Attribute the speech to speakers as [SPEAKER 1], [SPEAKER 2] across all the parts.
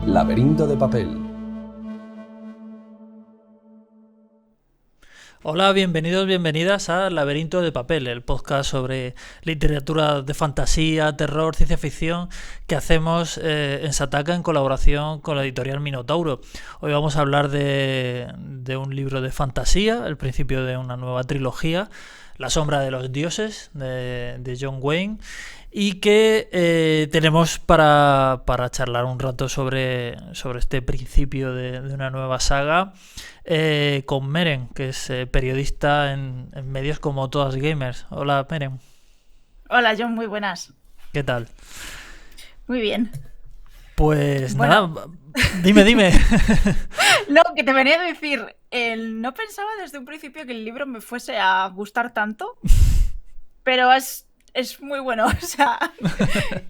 [SPEAKER 1] Laberinto de papel.
[SPEAKER 2] Hola, bienvenidos, bienvenidas a Laberinto de Papel, el podcast sobre literatura de fantasía, terror, ciencia ficción que hacemos en Sataka en colaboración con la editorial Minotauro. Hoy vamos a hablar de un libro de fantasía, el principio de una nueva trilogía, La sombra de los dioses, de John Wayne, y que tenemos para charlar un rato sobre este principio de una nueva saga con Meren, que es periodista en medios como Todas Gamers. Hola, Meren.
[SPEAKER 3] Hola, John, muy buenas.
[SPEAKER 2] ¿Qué tal?
[SPEAKER 3] Muy bien.
[SPEAKER 2] Pues
[SPEAKER 3] Bueno.
[SPEAKER 2] nada, dime.
[SPEAKER 3] No, que te venía a decir, no pensaba desde un principio que el libro me fuese a gustar tanto, pero es muy bueno, o sea,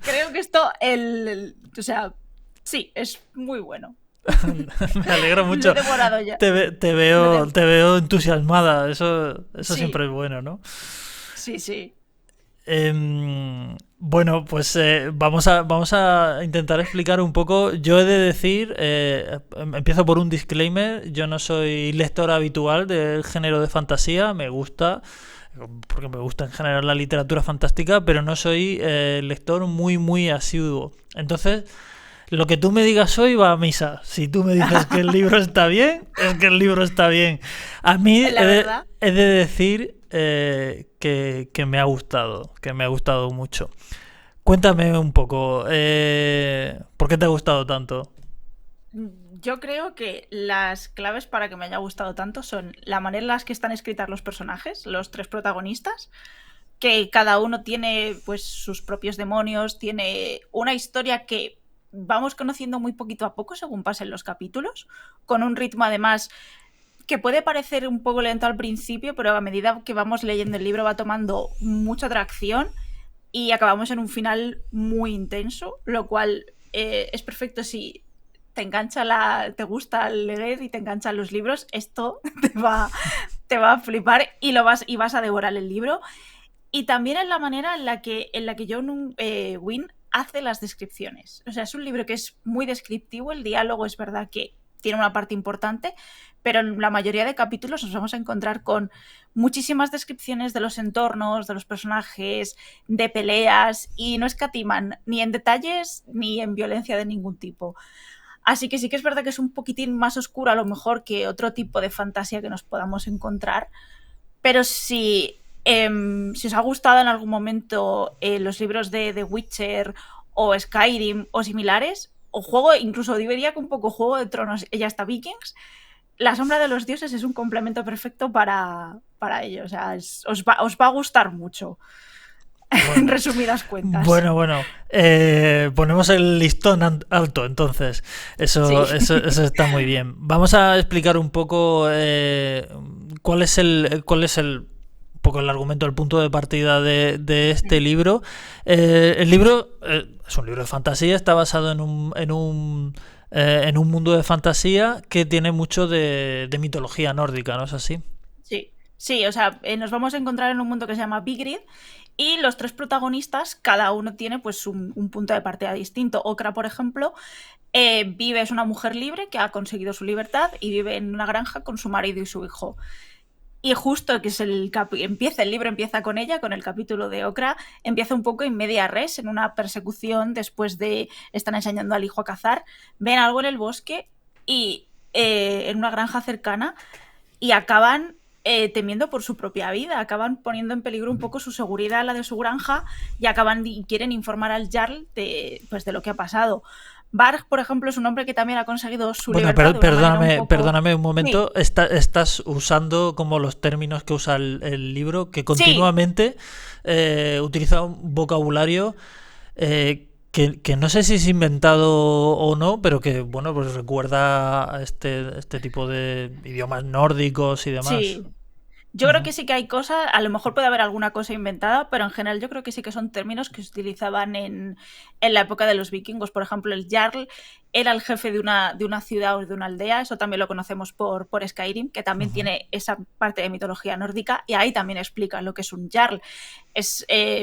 [SPEAKER 3] creo que esto, o sea, sí, es muy bueno.
[SPEAKER 2] Me alegro mucho.
[SPEAKER 3] Lo he devorado ya.
[SPEAKER 2] Te veo entusiasmada, eso
[SPEAKER 3] Sí.
[SPEAKER 2] siempre es bueno, ¿no?
[SPEAKER 3] Sí.
[SPEAKER 2] Bueno, pues vamos a intentar explicar un poco. Yo he de decir, empiezo por un disclaimer, yo no soy lector habitual del género de fantasía, me gusta, porque me gusta en general la literatura fantástica, pero no soy lector muy asiduo. Entonces, lo que tú me digas hoy va a misa. Si tú me dices que el libro está bien, es que el libro está bien. A mí he de decir que me ha gustado mucho. Cuéntame un poco, ¿por qué te ha gustado tanto?
[SPEAKER 3] Yo creo que las claves para que me haya gustado tanto son la manera en la que están escritas los personajes, los tres protagonistas, que cada uno tiene pues sus propios demonios, tiene una historia que vamos conociendo muy poquito a poco según pasen los capítulos, con un ritmo además que puede parecer un poco lento al principio, pero a medida que vamos leyendo el libro va tomando mucha atracción y acabamos en un final muy intenso, lo cual es perfecto si te engancha te gusta leer y te enganchan los libros, esto te va a flipar y vas a devorar el libro. Y también en la manera en la que John Wynne hace las descripciones. O sea, es un libro que es muy descriptivo, el diálogo es verdad que tiene una parte importante, pero en la mayoría de capítulos nos vamos a encontrar con muchísimas descripciones de los entornos, de los personajes, de peleas, y no escatiman ni en detalles ni en violencia de ningún tipo. Así que sí que es verdad que es un poquitín más oscuro a lo mejor que otro tipo de fantasía que nos podamos encontrar, pero si os ha gustado en algún momento los libros de The Witcher o Skyrim o similares, o juego, incluso diría que un poco Juego de Tronos y hasta Vikings, La sombra de los dioses es un complemento perfecto para ello. O sea, os va a gustar mucho. Bueno, en resumidas cuentas.
[SPEAKER 2] Bueno, ponemos el listón alto, entonces. Eso está muy bien. Vamos a explicar un poco cuál es el poco el argumento, el punto de partida de este libro. El libro es un libro de fantasía, está basado en un mundo de fantasía que tiene mucho de mitología nórdica, ¿no es así?
[SPEAKER 3] Sí, o sea, nos vamos a encontrar en un mundo que se llama Vigrid y los tres protagonistas, cada uno tiene pues un punto de partida distinto. Okra, por ejemplo, es una mujer libre que ha conseguido su libertad y vive en una granja con su marido y su hijo. Y justo que es el libro empieza con ella, con el capítulo de Okra, empieza un poco en media res, en una persecución después de están enseñando al hijo a cazar, ven algo en el bosque y en una granja cercana y acaban temiendo por su propia vida, acaban poniendo en peligro un poco su seguridad, la de su granja, y quieren informar al Jarl de lo que ha pasado. Varg, por ejemplo, es un hombre que también ha conseguido su libertad.
[SPEAKER 2] Perdóname un momento. Sí. Estás usando como los términos que usa el libro, que continuamente utiliza un vocabulario que no sé si es inventado o no, pero que bueno, pues recuerda a este tipo de idiomas nórdicos y demás.
[SPEAKER 3] Sí. Yo creo que sí que hay cosas, a lo mejor puede haber alguna cosa inventada, pero en general yo creo que sí que son términos que se utilizaban en la época de los vikingos. Por ejemplo, el Jarl era el jefe de una ciudad o de una aldea. Eso también lo conocemos por Skyrim, que también tiene esa parte de mitología nórdica, y ahí también explica lo que es un jarl.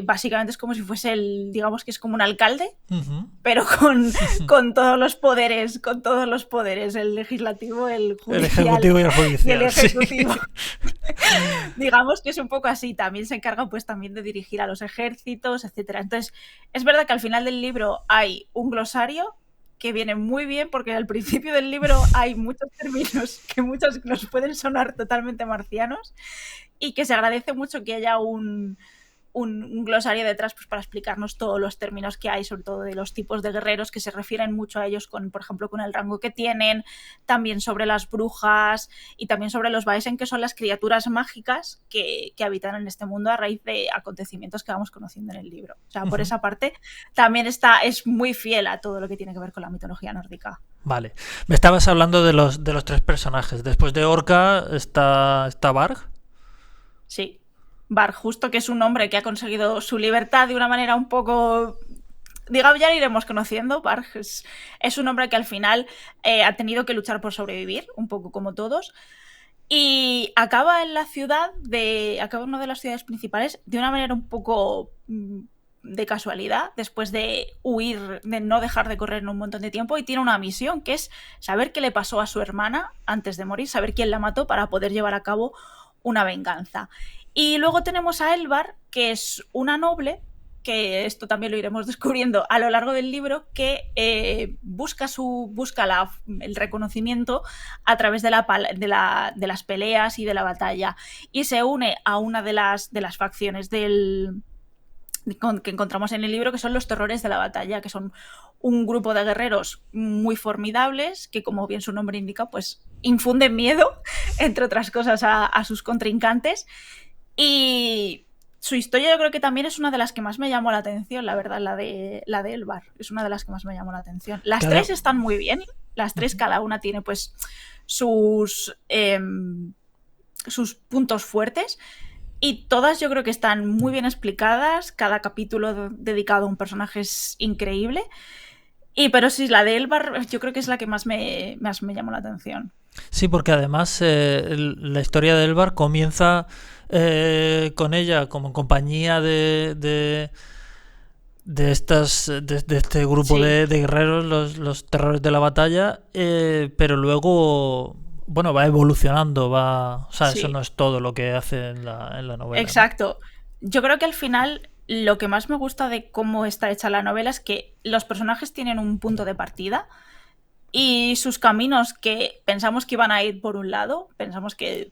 [SPEAKER 3] Básicamente es como si fuese digamos que es como un alcalde, pero con todos los poderes, el legislativo, el judicial,
[SPEAKER 2] el ejecutivo y el judicial.
[SPEAKER 3] Y el ejecutivo. Sí. Digamos que es un poco así. También se encarga pues también de dirigir a los ejércitos, etcétera. Entonces, es verdad que al final del libro hay un glosario que viene muy bien, porque al principio del libro hay muchos términos que muchos nos pueden sonar totalmente marcianos, y que se agradece mucho que haya un glosario detrás, pues, para explicarnos todos los términos que hay, sobre todo de los tipos de guerreros, que se refieren mucho a ellos, por ejemplo, con el rango que tienen, también sobre las brujas y también sobre los Vaesen, que son las criaturas mágicas que habitan en este mundo a raíz de acontecimientos que vamos conociendo en el libro. O sea, por esa parte también es muy fiel a todo lo que tiene que ver con la mitología nórdica.
[SPEAKER 2] Vale. Me estabas hablando de los 3 personajes. Después de Orca está Varg.
[SPEAKER 3] Sí. Varg, justo, que es un hombre que ha conseguido su libertad de una manera un poco... Digamos, ya lo iremos conociendo. Varg es un hombre que al final ha tenido que luchar por sobrevivir, un poco como todos, y acaba en una de las ciudades principales de una manera un poco de casualidad, después de huir, de no dejar de correr en un montón de tiempo, y tiene una misión, que es saber qué le pasó a su hermana antes de morir, saber quién la mató para poder llevar a cabo una venganza. Y luego tenemos a Elvar, que es una noble, que esto también lo iremos descubriendo a lo largo del libro, que busca el reconocimiento a través de las peleas y de la batalla, y se une a una de las facciones que encontramos en el libro, que son los terrores de la batalla, que son un grupo de guerreros muy formidables que, como bien su nombre indica, pues infunden miedo, entre otras cosas, a sus contrincantes. Y su historia yo creo que también es una de las que más me llamó la atención, la verdad, la de Elvar. Es una de las que más me llamó la atención. Las tres están muy bien. Las tres, cada una tiene pues sus puntos fuertes, y todas yo creo que están muy bien explicadas. Cada capítulo dedicado a un personaje es increíble. Pero sí, la de Elvar yo creo que es la que más me llamó la atención.
[SPEAKER 2] Sí, porque además la historia de Elvar comienza con ella como compañía de este grupo de guerreros, los terrores de la batalla, pero luego, bueno, va evolucionando, o sea, eso no es todo lo que hace en la novela.
[SPEAKER 3] Exacto. ¿No? Yo creo que al final lo que más me gusta de cómo está hecha la novela es que los personajes tienen un punto de partida, y sus caminos, que pensamos que iban a ir por un lado, pensamos que,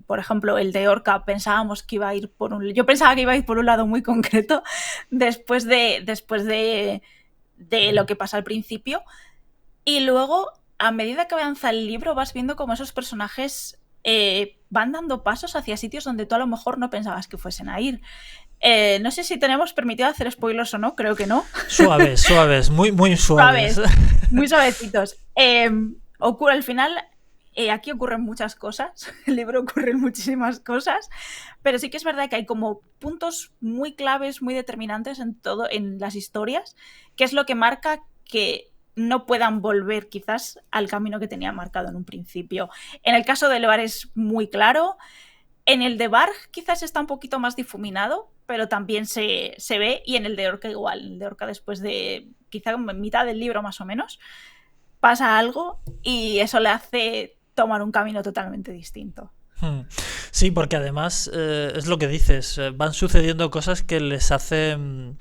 [SPEAKER 3] por ejemplo, el de Orca, pensábamos que iba a ir yo pensaba que iba a ir por un lado muy concreto después de lo que pasa al principio, y luego, a medida que avanza el libro, vas viendo cómo esos personajes van dando pasos hacia sitios donde tú a lo mejor no pensabas que fuesen a ir. No sé si tenemos permitido hacer spoilers o no, creo que no.
[SPEAKER 2] Suaves, muy suaves.
[SPEAKER 3] Muy suavecitos. Ocurre al final, aquí ocurren muchas cosas, en el libro ocurren muchísimas cosas, pero sí que es verdad que hay como puntos muy claves, muy determinantes en las historias, que es lo que marca que no puedan volver quizás al camino que tenían marcado en un principio. En el caso de Elvar es muy claro. En el de Varg quizás está un poquito más difuminado, pero también se ve, y en el de Orca igual. En el de Orca, después de quizá mitad del libro más o menos, pasa algo y eso le hace tomar un camino totalmente distinto.
[SPEAKER 2] Sí, porque además es lo que dices, van sucediendo cosas que les hacen,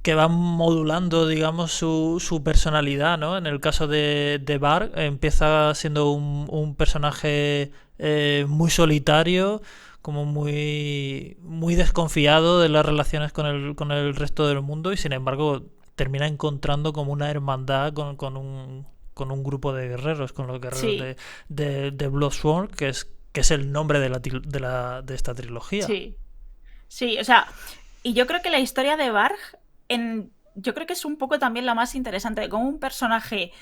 [SPEAKER 2] que van modulando, digamos, su personalidad, ¿no? En el caso de Varg, empieza siendo un personaje muy solitario, como muy desconfiado de las relaciones con el resto del mundo, y sin embargo termina encontrando como una hermandad con un grupo de guerreros, con los guerreros de Bloodsworn, que es el nombre de esta trilogía.
[SPEAKER 3] Sí, o sea, y yo creo que la historia de Varg, yo creo que es un poco también la más interesante, de cómo un personaje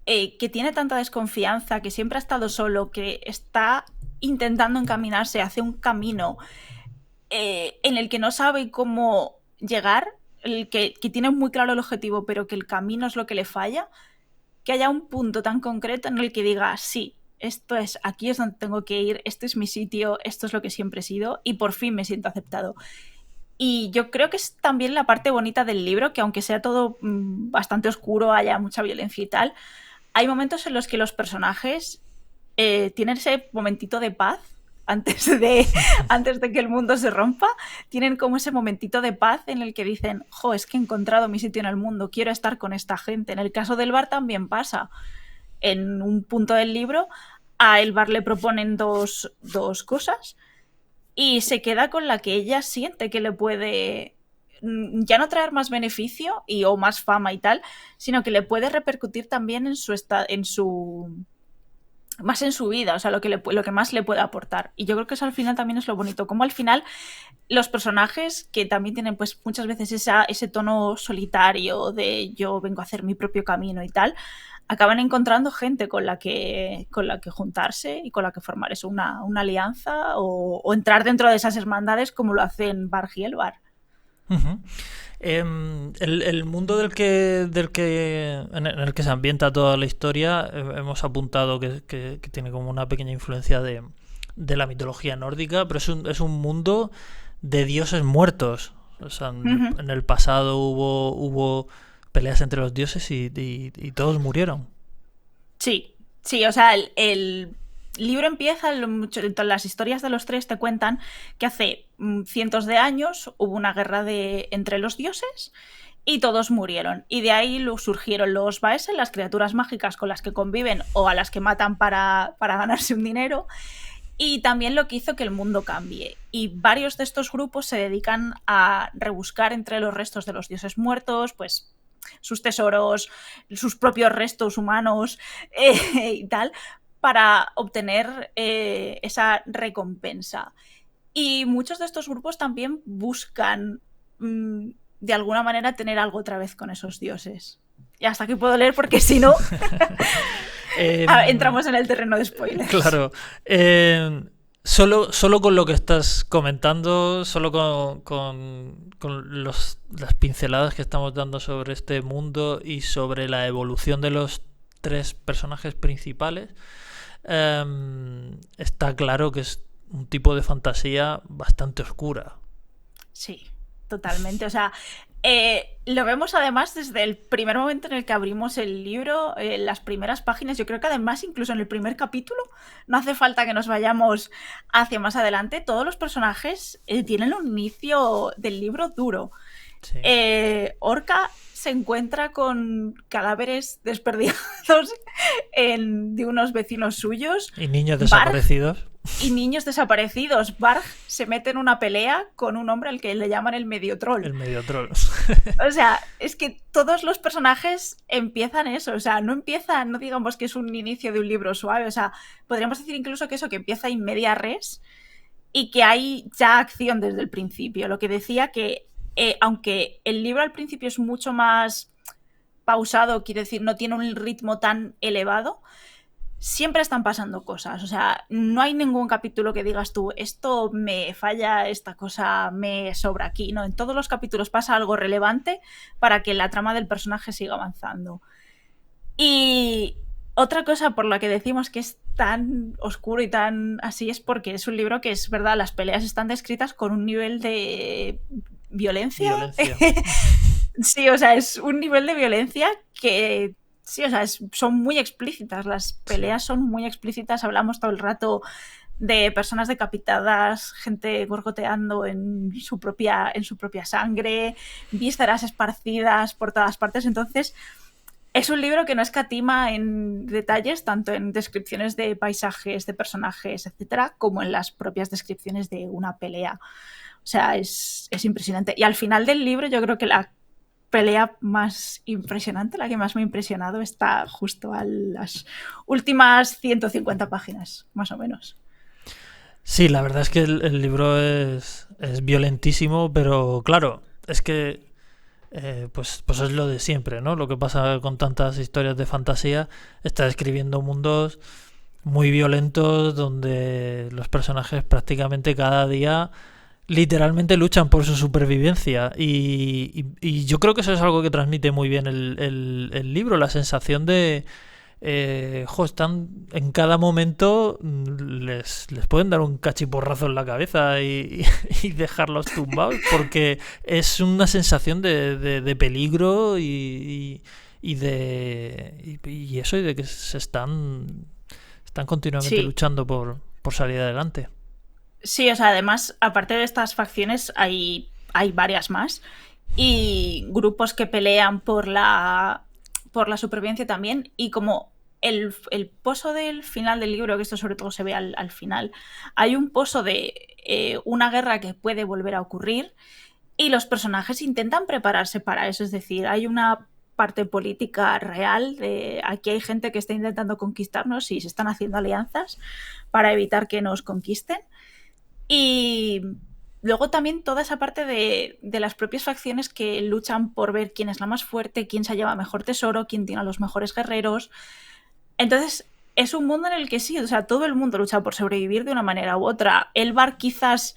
[SPEAKER 3] que tiene tanta desconfianza, que siempre ha estado solo, que está intentando encaminarse hacia un camino en el que no sabe cómo llegar, que tiene muy claro el objetivo, pero que el camino es lo que le falla, que haya un punto tan concreto en el que diga, sí, aquí es donde tengo que ir, este es mi sitio, esto es lo que siempre he sido y por fin me siento aceptado. Y yo creo que es también la parte bonita del libro, que aunque sea todo bastante oscuro, haya mucha violencia y tal, hay momentos en los que los personajes tienen ese momentito de paz antes de que el mundo se rompa. Tienen como ese momentito de paz en el que dicen, jo, es que he encontrado mi sitio en el mundo, quiero estar con esta gente. En el caso del bar también pasa. En un punto del libro a el bar le proponen dos cosas y se queda con la que ella siente que le puede ya no traer más beneficio o más fama y tal, sino que le puede repercutir también más en su vida, o sea, lo que más le puede aportar. Y yo creo que eso al final también es lo bonito, como al final los personajes que también tienen pues muchas veces ese tono solitario de yo vengo a hacer mi propio camino y tal, acaban encontrando gente con la que juntarse y con la que formar eso, una alianza o entrar dentro de esas hermandades como lo hacen Barg y Elvar.
[SPEAKER 2] Uh-huh. El mundo en el que se ambienta toda la historia, hemos apuntado que tiene como una pequeña influencia de la mitología nórdica, pero es un mundo de dioses muertos. O sea, en el pasado hubo peleas entre los dioses y todos murieron.
[SPEAKER 3] Sí, o sea, el libro empieza, las historias de los tres te cuentan que hace cientos de años hubo una guerra entre los dioses y todos murieron. Y de ahí surgieron los Vaesen, las criaturas mágicas con las que conviven o a las que matan para ganarse un dinero. Y también lo que hizo que el mundo cambie. Y varios de estos grupos se dedican a rebuscar entre los restos de los dioses muertos, pues sus tesoros, sus propios restos humanos y tal, para obtener esa recompensa. Y muchos de estos grupos también buscan de alguna manera tener algo otra vez con esos dioses. Y hasta aquí puedo leer porque si no entramos en el terreno de spoilers.
[SPEAKER 2] Claro. Solo con lo que estás comentando, solo con las pinceladas que estamos dando sobre este mundo y sobre la evolución de los tres personajes principales, está claro que es un tipo de fantasía bastante oscura.
[SPEAKER 3] Sí, totalmente. O sea, lo vemos además desde el primer momento en el que abrimos el libro, las primeras páginas. Yo creo que además incluso en el primer capítulo, no hace falta que nos vayamos hacia más adelante, todos los personajes tienen un inicio del libro duro. Sí. Orca se encuentra con cadáveres desperdigados de unos vecinos suyos.
[SPEAKER 2] Y niños desaparecidos.
[SPEAKER 3] Barg se mete en una pelea con un hombre al que le llaman el medio troll.
[SPEAKER 2] El medio troll.
[SPEAKER 3] O sea, es que todos los personajes empiezan eso. O sea, no digamos que es un inicio de un libro suave. O sea, podríamos decir incluso que empieza in media res y que hay ya acción desde el principio. Lo que decía que aunque el libro al principio es mucho más pausado, quiere decir, no tiene un ritmo tan elevado, siempre están pasando cosas. O sea, no hay ningún capítulo que digas tú, esto me falla, esta cosa me sobra aquí. No, en todos los capítulos pasa algo relevante para que la trama del personaje siga avanzando. Y otra cosa por la que decimos que es tan oscuro y tan así es porque es un libro que es verdad, las peleas están descritas con un nivel de violencia. Sí, o sea, es un nivel de violencia que sí, o sea, son muy explícitas, las peleas son muy explícitas, hablamos todo el rato de personas decapitadas, gente gorgoteando en su propia sangre, vísceras esparcidas por todas partes. Entonces es un libro que no escatima en detalles, tanto en descripciones de paisajes, de personajes, etcétera, como en las propias descripciones de una pelea. O sea, es impresionante. Y al final del libro yo creo que la pelea más impresionante, la que más me ha impresionado, está justo a las últimas 150 páginas, más o menos.
[SPEAKER 2] Sí, la verdad es que el libro es violentísimo, pero claro, es que pues es lo de siempre, ¿no? Lo que pasa con tantas historias de fantasía, está describiendo mundos muy violentos donde los personajes prácticamente cada día literalmente luchan por su supervivencia y yo creo que eso es algo que transmite muy bien el libro, la sensación de están en cada momento les pueden dar un cachiporrazo en la cabeza y dejarlos tumbados porque es una sensación de peligro y eso y de que están continuamente
[SPEAKER 3] Sí,
[SPEAKER 2] luchando por salir adelante.
[SPEAKER 3] sí, o sea, además, aparte de estas facciones, hay varias más. Y grupos que pelean por la supervivencia también. Y como el pozo del final del libro, que esto sobre todo se ve al final, hay un pozo de una guerra que puede volver a ocurrir y los personajes intentan prepararse para eso. Es decir, hay una parte política real de aquí hay gente que está intentando conquistarnos y se están haciendo alianzas para evitar que nos conquisten. Y luego también toda esa parte de las propias facciones que luchan por ver quién es la más fuerte, quién se lleva mejor tesoro, quién tiene a los mejores guerreros. Entonces, es un mundo en el que sí, o sea, todo el mundo lucha por sobrevivir de una manera u otra. Elbar quizás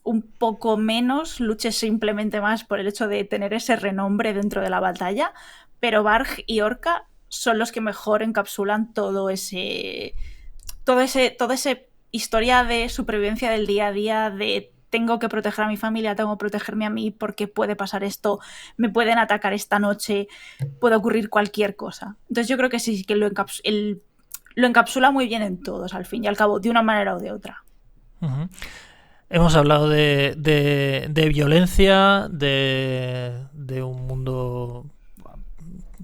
[SPEAKER 3] un poco menos, luche simplemente más por el hecho de tener ese renombre dentro de la batalla, pero Varg y Orca son los que mejor encapsulan toda esa historia de supervivencia del día a día, de tengo que proteger a mi familia, tengo que protegerme a mí porque puede pasar esto, me pueden atacar esta noche, puede ocurrir cualquier cosa. Entonces yo creo que sí, que lo encapsula muy bien en todos, al fin y al cabo, de una manera o de otra.
[SPEAKER 2] Uh-huh. Hemos hablado de violencia, de un mundo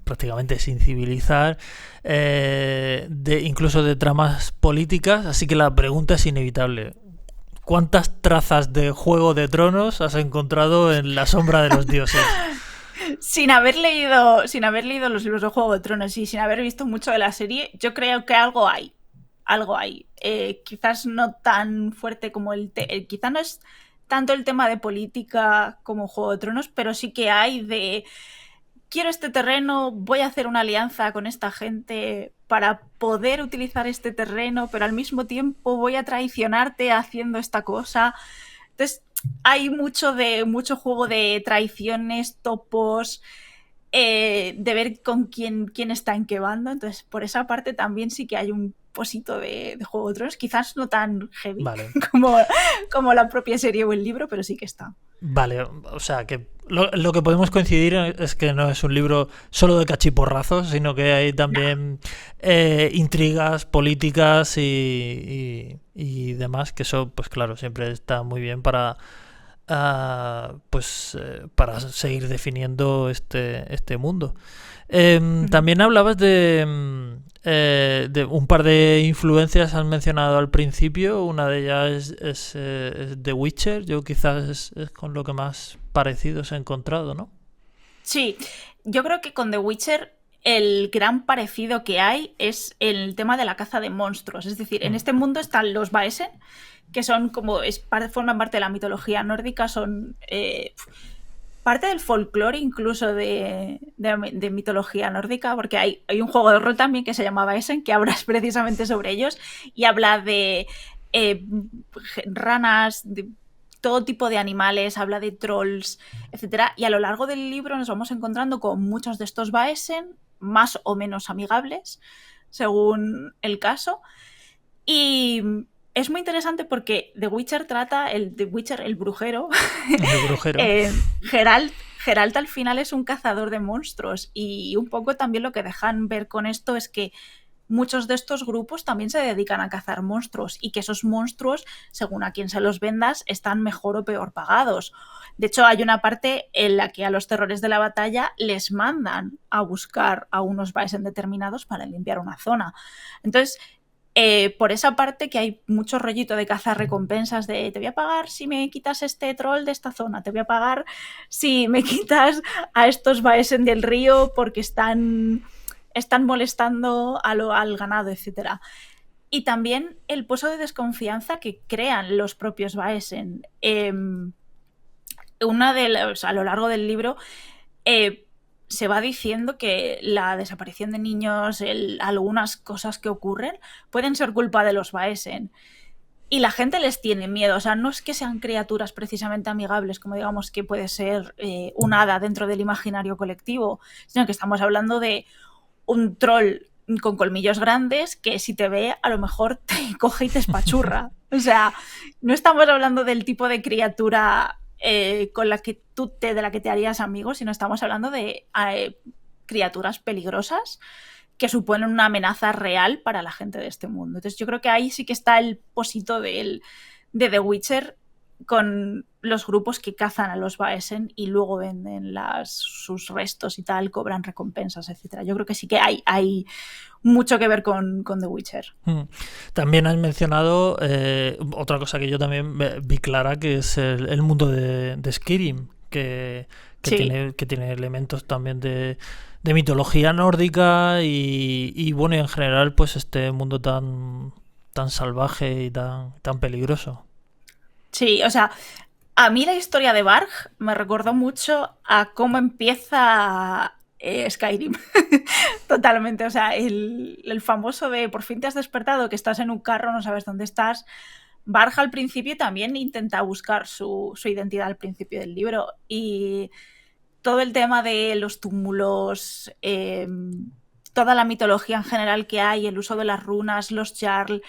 [SPEAKER 2] prácticamente sin civilizar, incluso de tramas políticas, así que la pregunta es inevitable. ¿Cuántas trazas de Juego de Tronos has encontrado en la sombra de los dioses?
[SPEAKER 3] Sin haber leído los libros de Juego de Tronos y sin haber visto mucho de la serie, yo creo que algo hay. Algo hay. Quizás no tan fuerte como quizás no es tanto el tema de política como Juego de Tronos, pero sí que hay de quiero este terreno, voy a hacer una alianza con esta gente para poder utilizar este terreno, pero al mismo tiempo voy a traicionarte haciendo esta cosa. Entonces, hay mucho juego de traiciones, topos, de ver con quién está en qué bando. Entonces, por esa parte también sí que hay un posito de Juego de Tronos, quizás no tan heavy
[SPEAKER 2] Vale.
[SPEAKER 3] como la propia serie o el libro, pero sí que está.
[SPEAKER 2] Vale, o sea que lo que podemos coincidir es que no es un libro solo de cachiporrazos, sino que hay también intrigas políticas y demás, que eso, pues claro, siempre está muy bien para para seguir definiendo este mundo. También hablabas de un par de influencias has mencionado al principio. Una de ellas es The Witcher. Yo quizás es con lo que más parecidos he encontrado, ¿no?
[SPEAKER 3] Sí, yo creo que con The Witcher el gran parecido que hay es el tema de la caza de monstruos. Es decir, en este mundo están los Vaesen, que son forman parte de la mitología nórdica, son parte del folclore incluso de mitología nórdica, porque hay un juego de rol también que se llama Vaesen, que habla precisamente sobre ellos y habla de ranas, de todo tipo de animales, habla de trolls, etcétera. Y a lo largo del libro nos vamos encontrando con muchos de estos Vaesen, más o menos amigables, según el caso. Y es muy interesante porque The Witcher The Witcher, el brujero,
[SPEAKER 2] El brujero.
[SPEAKER 3] Geralt al final es un cazador de monstruos y un poco también lo que dejan ver con esto es que muchos de estos grupos también se dedican a cazar monstruos y que esos monstruos, según a quien se los vendas, están mejor o peor pagados. De hecho, hay una parte en la que a los terrores de la batalla les mandan a buscar a unos Vaesen determinados para limpiar una zona. Entonces, por esa parte que hay mucho rollito de cazar recompensas de te voy a pagar si me quitas este troll de esta zona, te voy a pagar si me quitas a estos Vaesen del río porque están molestando al ganado, etc. Y también el pozo de desconfianza que crean los propios Vaesen. A lo largo del libro se va diciendo que la desaparición de niños, algunas cosas que ocurren, pueden ser culpa de los Vaesen. y la gente les tiene miedo. O sea, no es que sean criaturas precisamente amigables, como digamos que puede ser un hada dentro del imaginario colectivo, sino que estamos hablando de un troll con colmillos grandes que si te ve a lo mejor te coge y te espachurra. O sea, no estamos hablando del tipo de criatura con la que de la que te harías amigo, sino estamos hablando de criaturas peligrosas que suponen una amenaza real para la gente de este mundo. Entonces yo creo que ahí sí que está el posito de The Witcher, con los grupos que cazan a los Vaesen y luego venden sus restos y tal, cobran recompensas, etcétera. Yo creo que sí que hay mucho que ver con The Witcher.
[SPEAKER 2] También has mencionado otra cosa que yo también vi clara, que es el mundo de Skyrim, que tiene elementos también de mitología nórdica y bueno, y en general pues este mundo tan salvaje y tan peligroso.
[SPEAKER 3] Sí, o sea, a mí la historia de Varg me recordó mucho a cómo empieza Skyrim. Totalmente, o sea, el famoso de por fin te has despertado, que estás en un carro, no sabes dónde estás. Varg al principio también intenta buscar su identidad al principio del libro, y todo el tema de los túmulos, toda la mitología en general que hay, el uso de las runas, los jarl,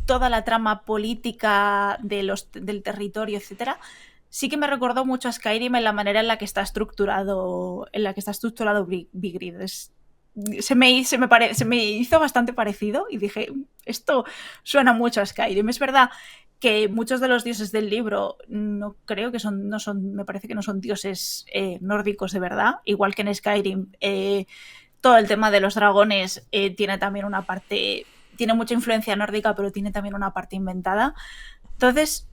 [SPEAKER 3] toda la trama política del territorio, etcétera, sí que me recordó mucho a Skyrim en la manera en la que está estructurado Vigrid. Se me hizo bastante parecido y dije, esto suena mucho a Skyrim. Es verdad que muchos de los dioses del libro me parece que no son dioses nórdicos de verdad, igual que en Skyrim. Todo el tema de los dragones tiene también una parte, tiene mucha influencia nórdica, pero tiene también una parte inventada. Entonces,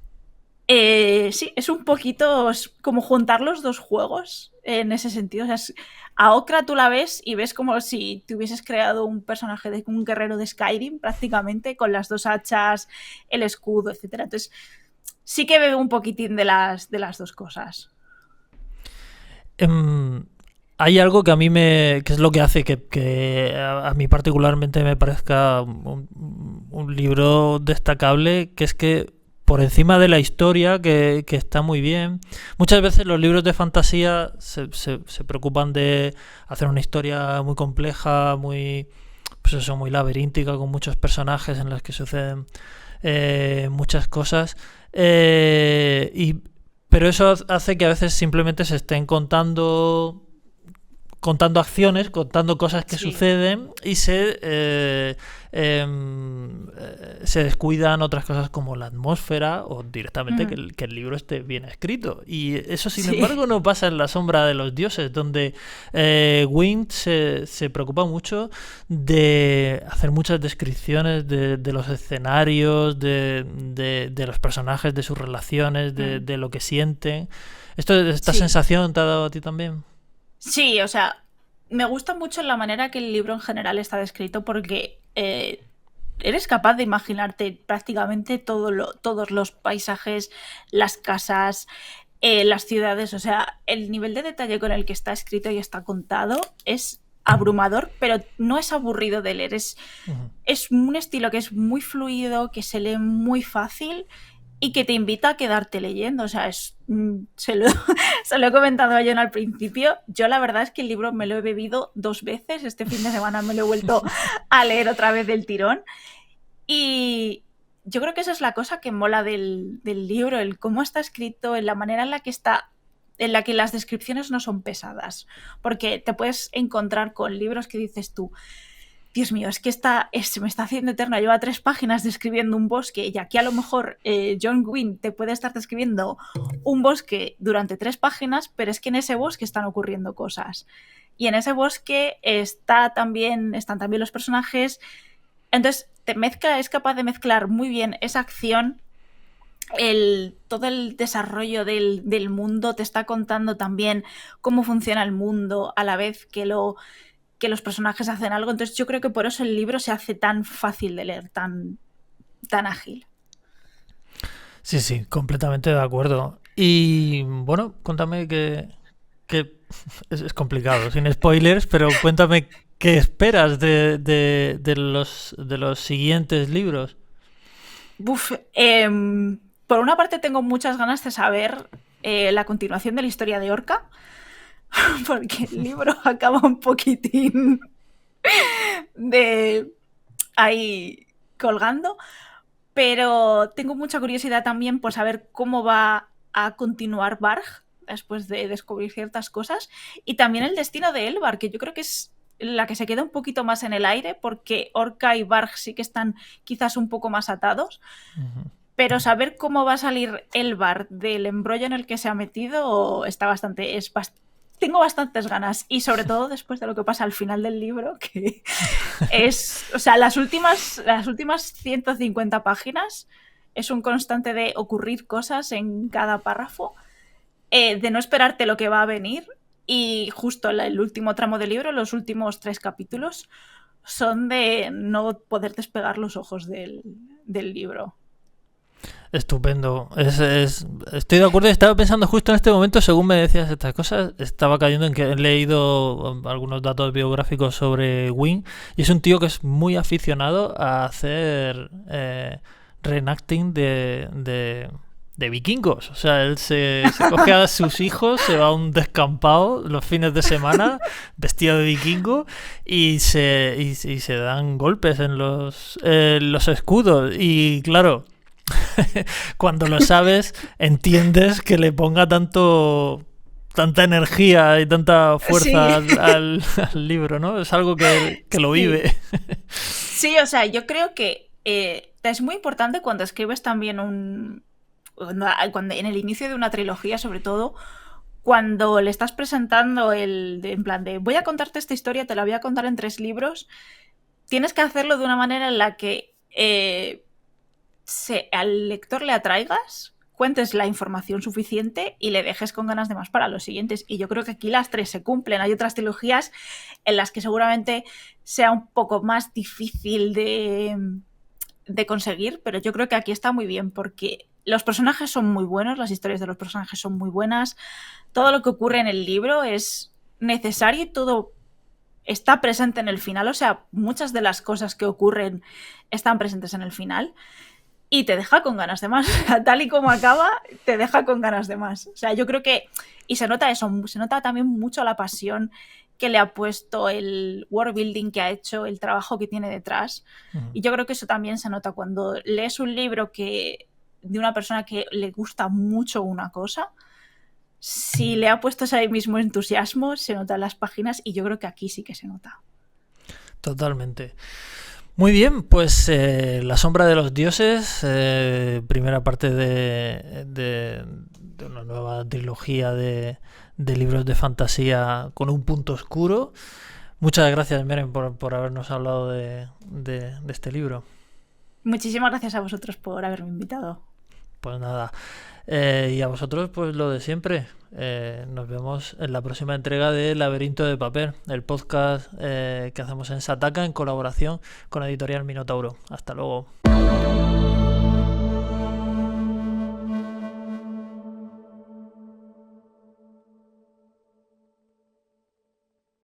[SPEAKER 3] sí, es un poquito como juntar los dos juegos en ese sentido. O sea, a Okra tú la ves y ves como si te hubieses creado un personaje de un guerrero de Skyrim prácticamente, con las dos hachas, el escudo, etcétera. Entonces, sí que veo un poquitín de las dos cosas.
[SPEAKER 2] Hay algo que a mí que es lo que hace que a mí particularmente me parezca un libro destacable, que es que por encima de la historia, que está muy bien, muchas veces los libros de fantasía se preocupan de hacer una historia muy compleja, muy laberíntica, con muchos personajes en los que suceden muchas cosas, pero eso hace que a veces simplemente se estén contando acciones, contando cosas que suceden, y se descuidan otras cosas como la atmósfera o directamente que el libro esté bien escrito. Y eso, sin embargo, no pasa en La sombra de los dioses, donde Wind se preocupa mucho de hacer muchas descripciones de los escenarios, de los personajes, de sus relaciones, de lo que sienten. ¿Esta sensación te ha dado a ti también?
[SPEAKER 3] Sí, o sea, me gusta mucho la manera que el libro en general está descrito, porque eres capaz de imaginarte prácticamente todos los paisajes, las casas, las ciudades. O sea, el nivel de detalle con el que está escrito y está contado es abrumador, pero no es aburrido de leer. Es un estilo que es muy fluido, que se lee muy fácil y que te invita a quedarte leyendo. O sea, se lo he comentado a John al principio. Yo la verdad es que el libro me lo he bebido 2 veces. Este fin de semana me lo he vuelto a leer otra vez del tirón. Y yo creo que esa es la cosa que mola del libro, el cómo está escrito, en la manera en la que está, en la que las descripciones no son pesadas. Porque te puedes encontrar con libros que dices tú, Dios mío, es que se me está haciendo eterno. Lleva 3 páginas describiendo un bosque, y aquí a lo mejor John Gwynne te puede estar describiendo un bosque durante 3 páginas, pero es que en ese bosque están ocurriendo cosas. Y en ese bosque están también los personajes. Entonces es capaz de mezclar muy bien esa acción, todo el desarrollo del mundo. Te está contando también cómo funciona el mundo a la vez que los personajes hacen algo. Entonces yo creo que por eso el libro se hace tan fácil de leer, tan ágil.
[SPEAKER 2] Sí, completamente de acuerdo. Y bueno, cuéntame que es complicado, sin spoilers, pero cuéntame qué esperas de los siguientes libros.
[SPEAKER 3] Uf, por una parte tengo muchas ganas de saber la continuación de la historia de Orca, porque el libro acaba un poquitín de ahí colgando, pero tengo mucha curiosidad también por saber cómo va a continuar Varg después de descubrir ciertas cosas, y también el destino de Elvar, que yo creo que es la que se queda un poquito más en el aire, porque Orca y Varg sí que están quizás un poco más atados, pero saber cómo va a salir Elvar del embrollo en el que se ha metido tengo bastantes ganas, y sobre todo después de lo que pasa al final del libro, que es, o sea, las últimas 150 páginas es un constante de ocurrir cosas en cada párrafo, de no esperarte lo que va a venir, y justo el último tramo del libro, los últimos 3 capítulos, son de no poder despegar los ojos del libro.
[SPEAKER 2] Estupendo. Estoy de acuerdo. Estaba pensando justo en este momento, según me decías estas cosas, estaba cayendo en que he leído algunos datos biográficos sobre Wynne, y es un tío que es muy aficionado a hacer reenacting de vikingos. O sea, él se coge a sus hijos, se va a un descampado los fines de semana vestido de vikingo y se dan golpes en los escudos. Y claro, cuando lo sabes, entiendes que le ponga tanta energía y tanta fuerza
[SPEAKER 3] sí.
[SPEAKER 2] al libro, ¿no? Es algo que lo vive.
[SPEAKER 3] Sí, o sea, yo creo que es muy importante cuando escribes también cuando en el inicio de una trilogía, sobre todo, cuando le estás presentando en plan de voy a contarte esta historia, te la voy a contar en 3 libros, tienes que hacerlo de una manera en la que al lector le atraigas, cuentes la información suficiente y le dejes con ganas de más para los siguientes. Y yo creo que aquí las 3 se cumplen. Hay otras trilogías en las que seguramente sea un poco más difícil de conseguir, pero yo creo que aquí está muy bien porque los personajes son muy buenos, las historias de los personajes son muy buenas, todo lo que ocurre en el libro es necesario y todo está presente en el final. O sea, muchas de las cosas que ocurren están presentes en el final y te deja con ganas de más. Tal y como acaba, te deja con ganas de más. O sea, yo creo que, y se nota eso, se nota también mucho la pasión que le ha puesto, el world building que ha hecho, el trabajo que tiene detrás. Y yo creo que eso también se nota cuando lees un libro de una persona que le gusta mucho una cosa. Si le ha puesto ese mismo entusiasmo, se nota en las páginas, y yo creo que aquí sí que se nota.
[SPEAKER 2] Totalmente. Muy bien, pues La sombra de los dioses, primera parte de una nueva trilogía de libros de fantasía con un punto oscuro. Muchas gracias, Meren, por habernos hablado de este libro.
[SPEAKER 3] Muchísimas gracias a vosotros por haberme invitado.
[SPEAKER 2] Pues nada, y a vosotros pues lo de siempre. Nos vemos en la próxima entrega de Laberinto de Papel, el podcast que hacemos en Sataka en colaboración con Editorial Minotauro. Hasta luego.